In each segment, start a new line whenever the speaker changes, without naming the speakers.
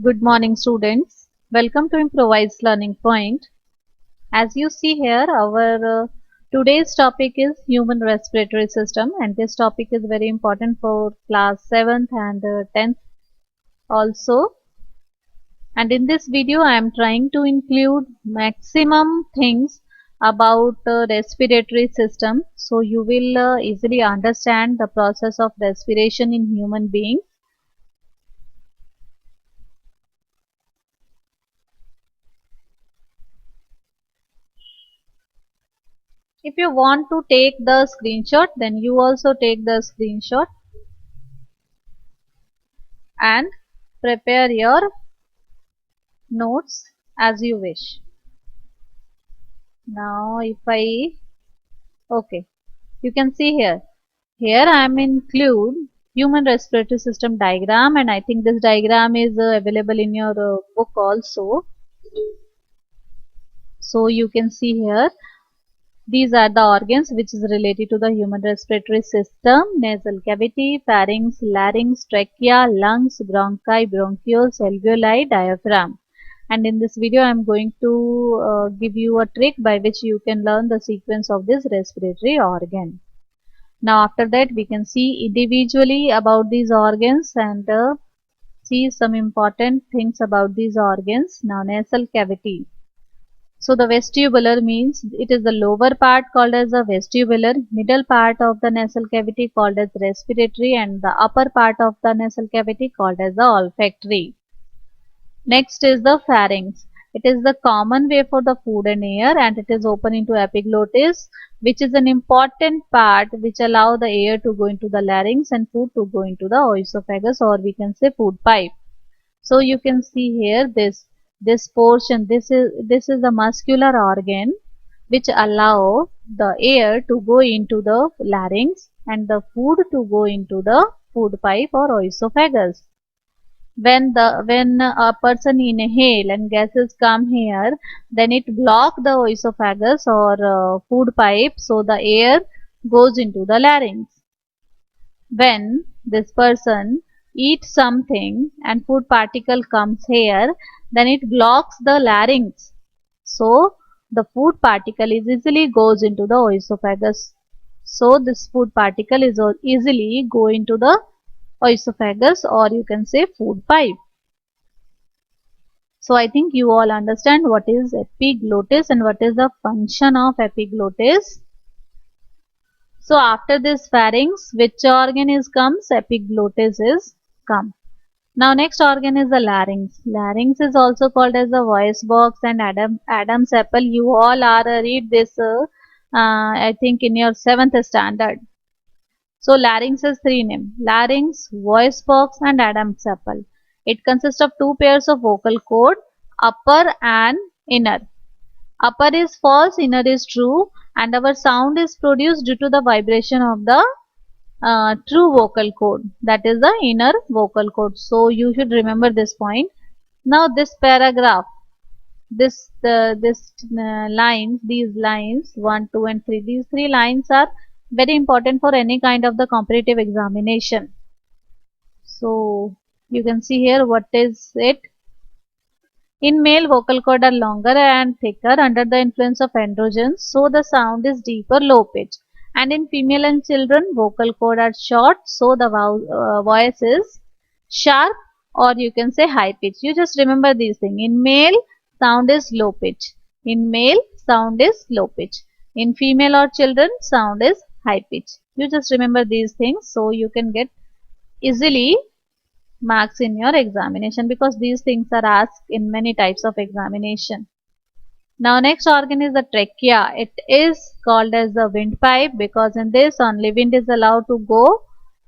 Good morning, students. Welcome to Improvised Learning Point. As you see here, our today's topic is human respiratory system, and this topic is very important for class 7th and 10th also. And in this video, I am trying to include maximum things about respiratory system, so you will easily understand the process of respiration in human beings. If you want to take the screenshot, then you also take the screenshot and prepare your notes as you wish. Now okay, you can see here I am include human respiratory system diagram, and I think this diagram is available in your book also. So you can see here, these are the organs which is related to the human respiratory system: nasal cavity, pharynx, larynx, trachea, lungs, bronchi, bronchioles, alveoli, diaphragm. And in this video I am going to give you a trick by which you can learn the sequence of this respiratory organ. Now after that we can see individually about these organs and see some important things about these organs. Now nasal cavity. So the vestibular means it is the lower part called as the vestibular, middle part of the nasal cavity called as respiratory, and the upper part of the nasal cavity called as the olfactory. Next is the pharynx. It is the common way for the food and air, and it is open into epiglottis, which is an important part which allow the air to go into the larynx and food to go into the oesophagus, or we can say food pipe. So you can see here this portion, this is the muscular organ which allow the air to go into the larynx and the food to go into the food pipe or oesophagus. When a person inhale and gases come here, then it block the oesophagus or food pipe, so the air goes into the larynx. When this person eats something and food particle comes here, then it blocks the larynx, so the food particle is easily goes into the oesophagus. So this food particle is easily go into the oesophagus, or you can say food pipe. So I think you all understand what is epiglottis and what is the function of epiglottis. So after this pharynx, which organ is comes? Epiglottis is come. Now next organ is the larynx. Larynx is also called as the voice box and Adam's apple. You all are read this I think in your 7th standard. So larynx has three names: larynx, voice box and Adam's apple. It consists of two pairs of vocal cord, upper and inner. Upper is false, inner is true, and our sound is produced due to the vibration of the true vocal cord, that is the inner vocal cord. So you should remember this point. Now this paragraph, this lines, these lines 1, 2 and 3, these three lines are very important for any kind of the competitive examination. So you can see here what is it. In male, vocal cord are longer and thicker under the influence of androgens, so the sound is deeper, low pitch. And in female and children, vocal cord are short, so the voice is sharp, or you can say high pitch. You just remember these things. In male, sound is low pitch. In male, sound is low pitch. In female or children, sound is high pitch. You just remember these things so you can get easily marks in your examination, because these things are asked in many types of examination. Now next organ is the trachea. It is called as the windpipe because in this only wind is allowed to go,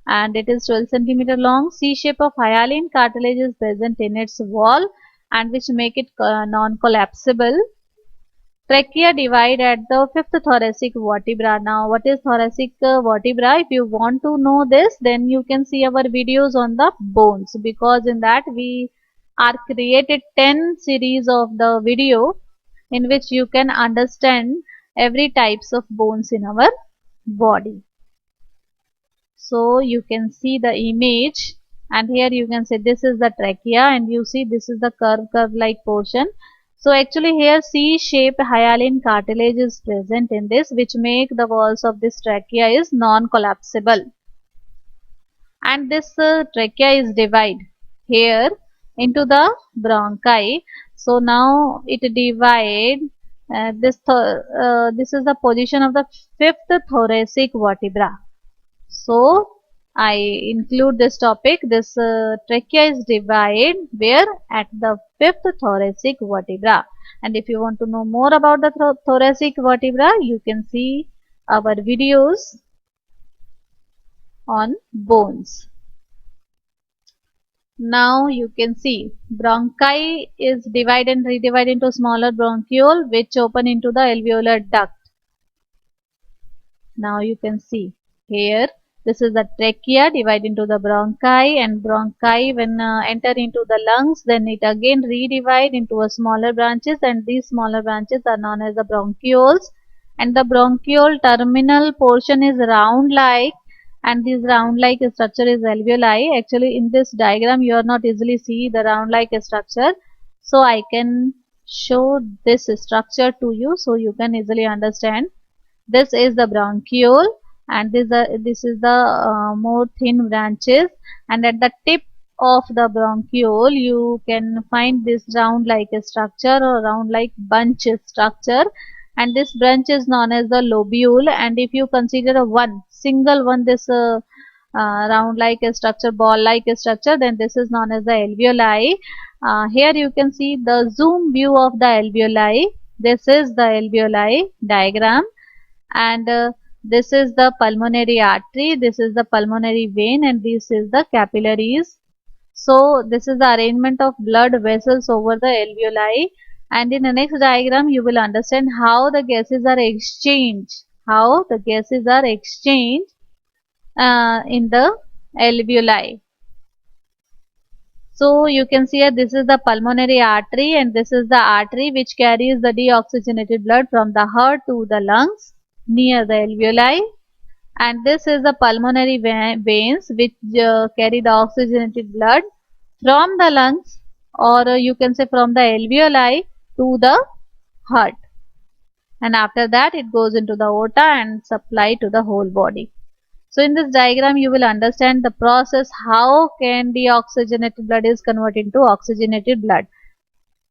and it is 12 centimeter long. C shape of hyaline cartilage is present in its wall and which make it non-collapsible. Trachea divide at the fifth thoracic vertebra. Now what is thoracic vertebra? If you want to know this, then you can see our videos on the bones, because in that we are created 10 series of the video in which you can understand every types of bones in our body. So you can see the image and here you can say this is the trachea, and you see this is the curve like portion. So actually here C-shaped hyaline cartilage is present in this, which make the walls of this trachea is non-collapsible. And this trachea is divided here into the bronchi. So now it divide this is the position of the fifth thoracic vertebra. So I include this topic. This trachea is divided where at the fifth thoracic vertebra. And if you want to know more about the thoracic vertebra, you can see our videos on bones. Now you can see bronchi is divided and redivided into smaller bronchiole which open into the alveolar duct. Now you can see here this is the trachea divided into the bronchi, and bronchi when enter into the lungs, then it again redivide into a smaller branches, and these smaller branches are known as the bronchioles, and the bronchiole terminal portion is round like, and this round like structure is alveoli. Actually in this diagram you are not easily see the round like structure, so I can show this structure to you so you can easily understand. This is the bronchiole, and this is the more thin branches, and at the tip of the bronchiole you can find this round like a structure or round like bunch structure, and this branch is known as the lobule. And if you consider a one single one this round like a structure, ball like a structure, then this is known as the alveoli. Here you can see the zoom view of the alveoli. This is the alveoli diagram, and this is the pulmonary artery, this is the pulmonary vein, and this is the capillaries. So this is the arrangement of blood vessels over the alveoli, and in the next diagram you will understand how the gases are exchanged, in the alveoli. So you can see here this is the pulmonary artery, and this is the artery which carries the deoxygenated blood from the heart to the lungs near the alveoli, and this is the pulmonary veins which carry the oxygenated blood from the lungs, or you can say from the alveoli to the heart, and after that it goes into the aorta and supply to the whole body. So in this diagram you will understand the process how can deoxygenated blood is converted into oxygenated blood.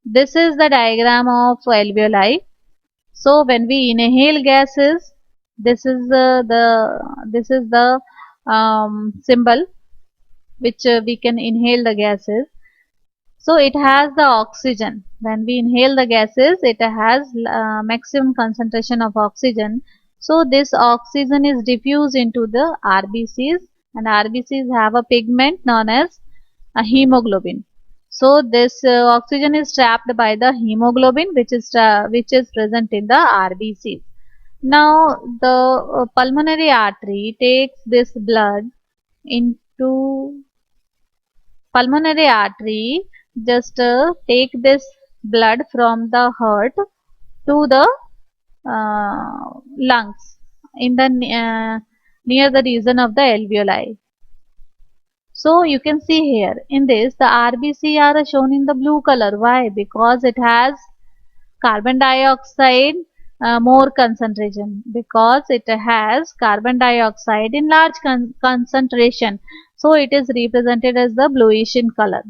This is the diagram of alveoli. So when we inhale gases, this is the symbol which we can inhale the gases. So it has the oxygen. When we inhale the gases, it has maximum concentration of oxygen. So this oxygen is diffused into the RBCs, and RBCs have a pigment known as a hemoglobin. So this oxygen is trapped by the hemoglobin which is present in the RBCs. Now the pulmonary artery takes this blood into pulmonary artery just take this blood from the heart to the lungs in the near the region of the alveoli. So you can see here in this the RBC are shown in the blue color. Why? Because it has carbon dioxide more concentration, because it has carbon dioxide in large concentration, so it is represented as the bluish in color.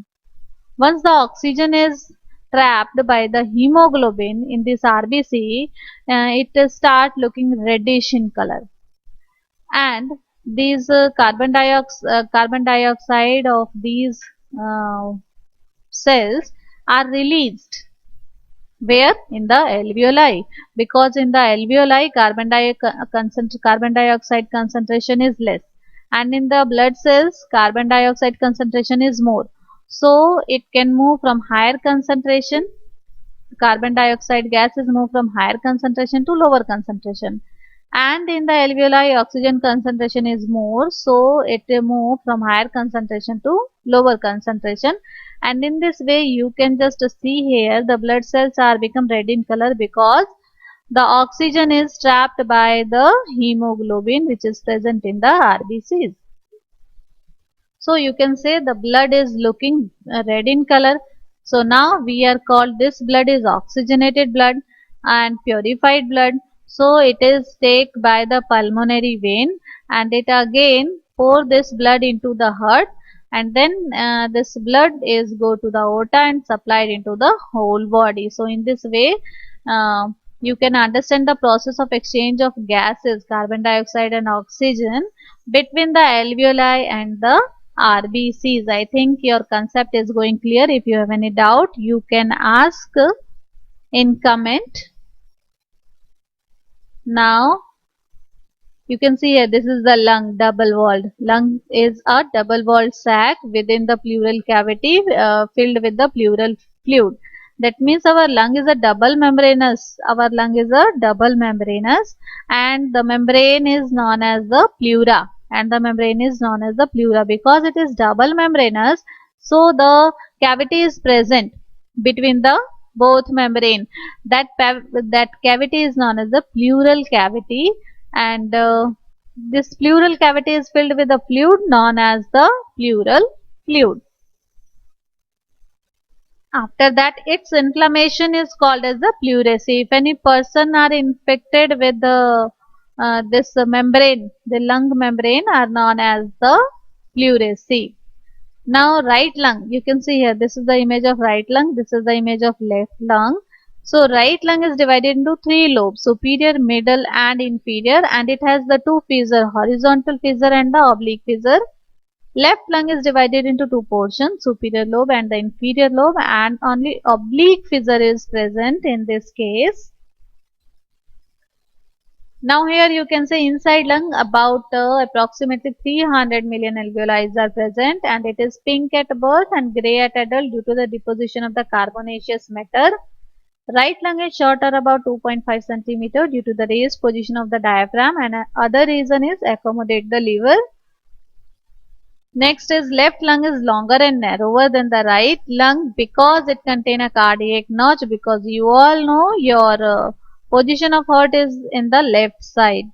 Once the oxygen is trapped by the hemoglobin in this RBC, it start looking reddish in color, and these carbon dioxide of these uh, cells are released where in the alveoli, because in the alveoli carbon dioxide concentration is less, and in the blood cells carbon dioxide concentration is more, so it can move from higher concentration, carbon dioxide gases move from higher concentration to lower concentration, and in the alveoli oxygen concentration is more, so it move from higher concentration to lower concentration. And in this way you can just see here the blood cells are become red in color because the oxygen is trapped by the hemoglobin which is present in the RBCs. So you can say the blood is looking red in color. So now we are called, this blood is oxygenated blood and purified blood. So it is taken by the pulmonary vein and it again pour this blood into the heart, and then this blood is go to the aorta and supplied into the whole body. So in this way uh, you can understand the process of exchange of gases, carbon dioxide and oxygen, between the alveoli and the RBCs. I think your concept is going clear. If you have any doubt, you can ask in comment. Now you can see here, this is the lung, double walled. Lung is a double walled sac within the pleural cavity filled with the pleural fluid. That means our lung is a double membranous. Our lung is a double membranous, and the membrane is known as the pleura. And the membrane is known as the pleura because it is double membranous. So the cavity is present between the both membrane. That cavity is known as the pleural cavity, and this pleural cavity is filled with a fluid known as the pleural fluid. After that, its inflammation is called as the pleurisy. If any person are infected with the this membrane, the lung membrane, are known as the pleurisy. Now right lung, you can see here, this is the image of right lung, this is the image of left lung. So right lung is divided into three lobes, superior, middle and inferior, and it has the two fissure, horizontal fissure and the oblique fissure. Left lung is divided into two portions, superior lobe and the inferior lobe, and only oblique fissure is present in this case. Now here you can say inside lung about approximately 300 million alveoli are present, and it is pink at birth and grey at adult due to the deposition of the carbonaceous matter. Right lung is shorter about 2.5 centimeter due to the raised position of the diaphragm, and other reason is accommodate the liver. Next is left lung is longer and narrower than the right lung because it contain a cardiac notch, because you all know your position of heart is in the left side.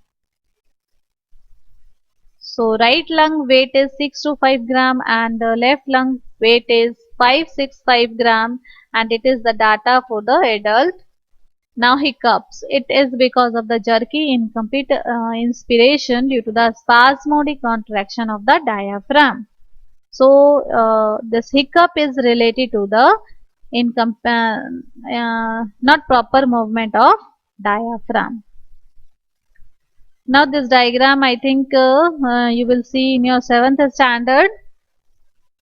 So right lung weight is 6 to 5 gram and left lung weight is 565 gram, and it is the data for the adult. Now hiccups. It is because of the jerky incomplete inspiration due to the spasmodic contraction of the diaphragm. So this hiccup is related to the not proper movement of diaphragm. Now this diagram, I think you will see in your 7th standard.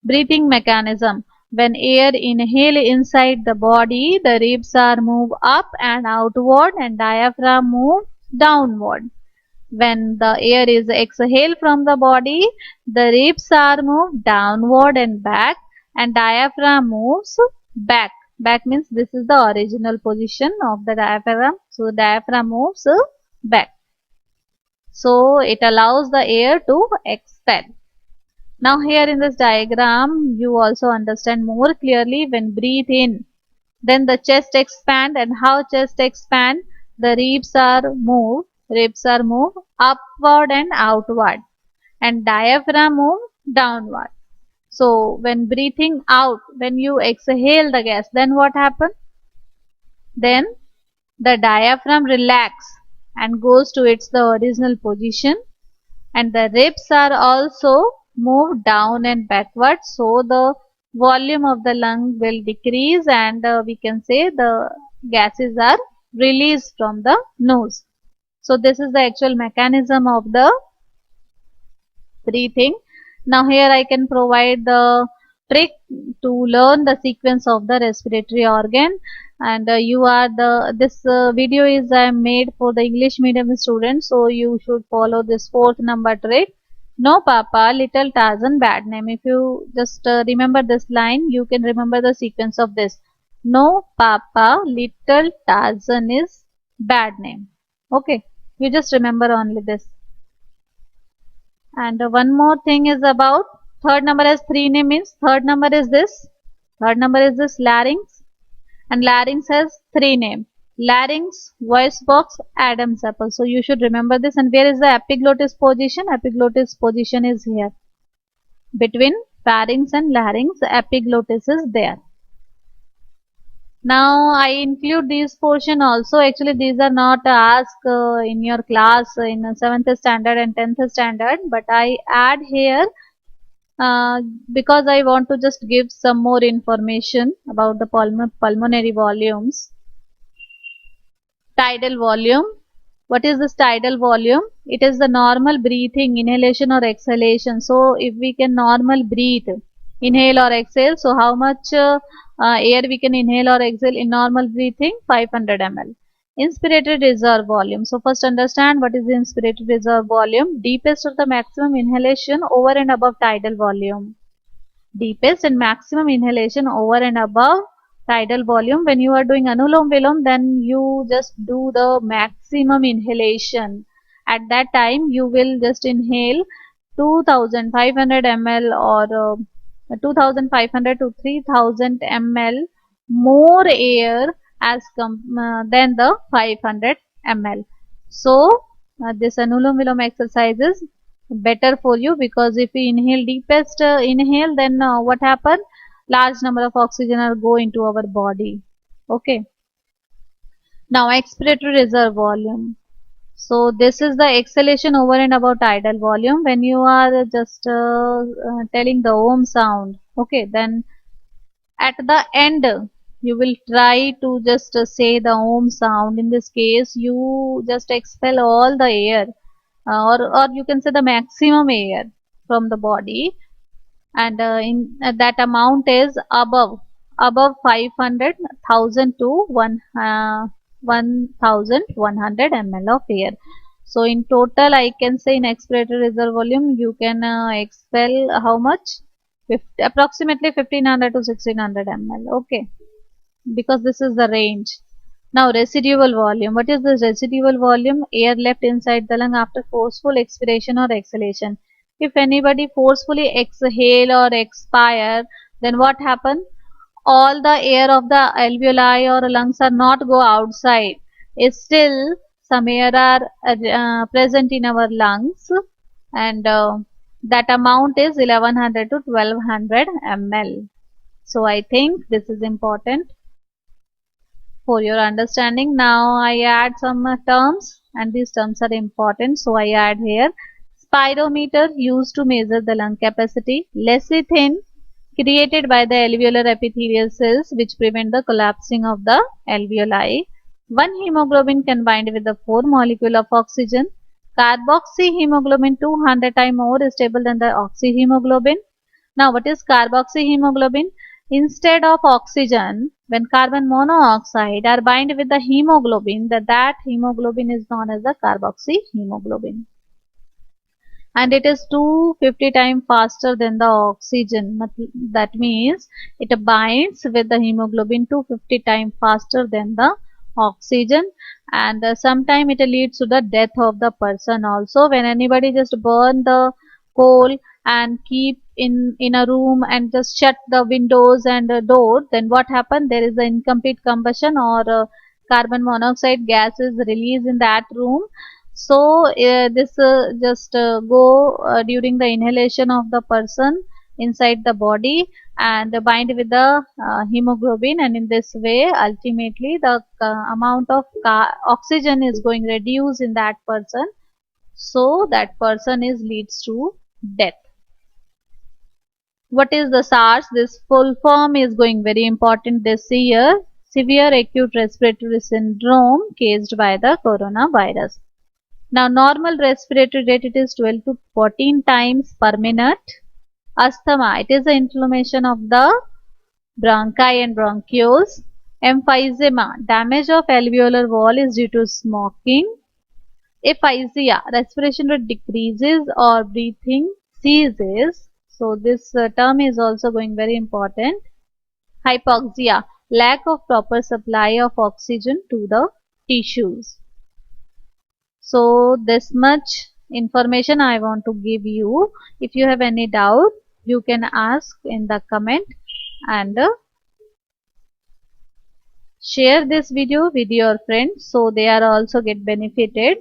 Breathing mechanism. When air inhale inside the body, the ribs are moved up and outward and diaphragm move downward. When the air is exhaled from the body, the ribs are moved downward and back, and diaphragm moves back. Back means this is the original position of the diaphragm. So diaphragm moves back. So it allows the air to expel. Now here in this diagram, you also understand more clearly when breathe in, then the chest expand, and how chest expand, the ribs are moved upward and outward, and diaphragm move downward. So when breathing out, when you exhale the gas, then what happens? Then the diaphragm relax and goes to its the original position, and the ribs are also moved down and backward, so the volume of the lung will decrease, and we can say the gases are released from the nose. So this is the actual mechanism of the breathing. Now here I can provide the trick to learn the sequence of the respiratory organ, and this video is made for the English medium students, so you should follow this 4th number trick. No papa, little Tarzan, bad name. If you just remember this line, you can remember the sequence of this. No papa, little Tarzan is bad name. Okay, you just remember only this. And one more thing is about third number has 3 name, means third number is this. Third number is this larynx, and larynx has 3 name. Larynx, voice box, Adam's apple. So you should remember this. And where is the epiglottis position? Epiglottis position is here. between pharynx and larynx. Epiglottis is there. Now I include this portion also. Actually, these are not asked in your class in 7th standard and 10th standard, but I add here because I want to just give some more information about the pulmonary volumes. Tidal volume. What is this tidal volume? It is the normal breathing, inhalation or exhalation. So if we can normal breathe, inhale or exhale, so how much air we can inhale or exhale in normal breathing? 500 ml. Inspirated reserve volume. So first understand what is the inspirated reserve volume. Deepest of the maximum inhalation over and above tidal volume. Deepest and maximum inhalation over and above tidal volume. When you are doing Anulom Vilom, then you just do the maximum inhalation. At that time, you will just inhale 2500 ml or 2500 to 3000 ml more air as than the 500 ml. So, this Anulom Vilom exercise is better for you, because if we inhale deepest inhale, then what happen, large number of oxygen are go into our body. Okay, now expiratory reserve volume. So this is the exhalation over and above tidal volume. When you are just telling the om sound, okay, then at the end you will try to just say the om sound. In this case, you just expel all the air, or you can say the maximum air from the body, and in that amount is above 500,000 to 1100 ml of air. So in total, I can say in expiratory reserve volume you can expel how much? Approximately 1500 to 1600 ml. Okay, because this is the range. Now residual volume. What is the residual volume? Air left inside the lung after forceful expiration or exhalation. If anybody forcefully exhale or expire, then what happen? All the air of the alveoli or lungs are not go outside. Still some air are present in our lungs, and that amount is 1100 to 1200 ml. So I think this is important for your understanding. Now I add some terms, and these terms are important, so I add here. Spirometer used to measure the lung capacity. Lecithin created by the alveolar epithelial cells which prevent the collapsing of the alveoli. One hemoglobin can bind with the 4 molecule of oxygen. Carboxyhemoglobin 200 times more stable than the oxyhemoglobin. Now what is carboxyhemoglobin? Instead of oxygen, when carbon monoxide are bind with the hemoglobin, that hemoglobin is known as the carboxyhemoglobin. And it is 250 times faster than the oxygen. That means it binds with the hemoglobin 250 times faster than the oxygen, and sometimes it leads to the death of the person also. When anybody just burn the coal and keep in a room and just shut the windows and the door, then what happen? There is an incomplete combustion, or carbon monoxide gas is released in that room. So this just go during the inhalation of the person inside the body and bind with the hemoglobin, and in this way ultimately the amount of oxygen is going reduced in that person, so that person is leads to death. What is the SARS? This full form is going very important this year. Severe acute respiratory syndrome caused by the coronavirus. Now normal respiratory rate, it is 12 to 14 times per minute. Asthma, it is the inflammation of the bronchi and bronchioles. Emphysema, damage of alveolar wall is due to smoking. Aphasia, respiration rate decreases or breathing ceases. So this term is also going very important. Hypoxia, lack of proper supply of oxygen to the tissues. So this much information I want to give you. If you have any doubt, you can ask in the comment, and share this video with your friends so they are also get benefited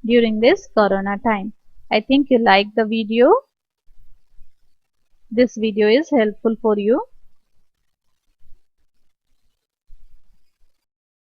during this corona time. I think you like the video. this video is helpful for you.